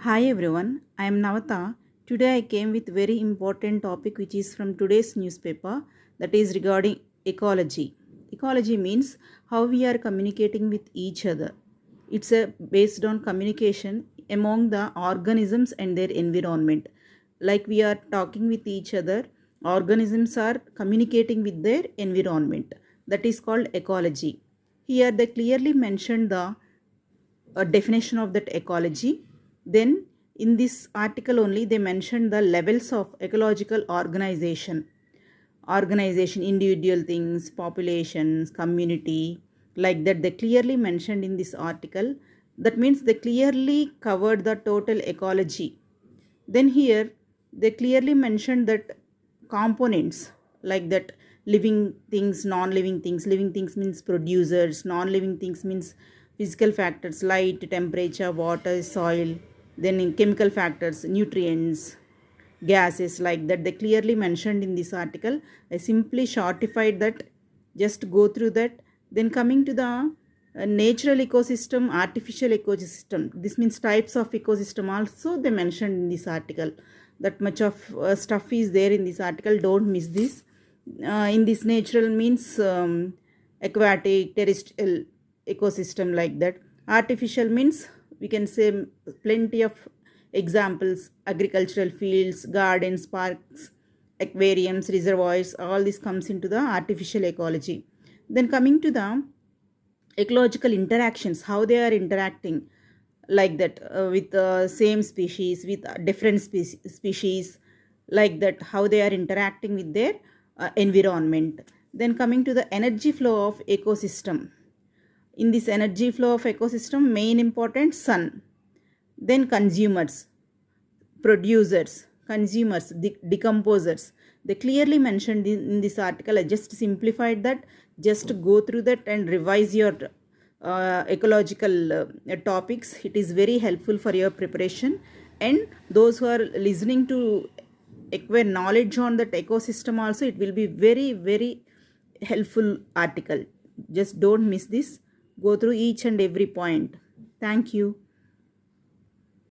Hi everyone, I am Navata. Today I came with very important topic which is from today's newspaper, that is regarding ecology. Ecology means how we are communicating with each other. It's based on communication among the organisms and their environment. Like we are talking with each other, organisms are communicating with their environment. That is called ecology. Here they clearly mentioned the a definition of that ecology. Then in this article only they mentioned the levels of ecological organization, individual things, populations, community, like that they clearly mentioned in this article. That means they clearly covered the total ecology. Then here they clearly mentioned that components, like that living things, non-living things. Living things means producers, non-living things means physical factors, light, temperature, water, soil. Then in chemical factors, nutrients, gases, like that they clearly mentioned in this article. I simply shortified that, just go through that. Then coming to the natural ecosystem, artificial ecosystem, this means types of ecosystem also they mentioned in this article. That much of stuff is there in this article, don't miss this. In this natural means aquatic, terrestrial ecosystem, like that. Artificial means we can say plenty of examples: agricultural fields, gardens, parks, aquariums, reservoirs, all this comes into the artificial ecology. Then coming to the ecological interactions, how they are interacting, like that, with same species, with different species, like that, how they are interacting with their environment. Then coming to the energy flow of ecosystem. In this energy flow of ecosystem, main important sun. Then consumers, producers, consumers, decomposers. They clearly mentioned in this article. I just simplified that. Just go through that and revise your ecological topics. It is very helpful for your preparation. And those who are listening to acquire knowledge on that ecosystem also, it will be very, very helpful article. Just don't miss this. Go through each and every point. Thank you.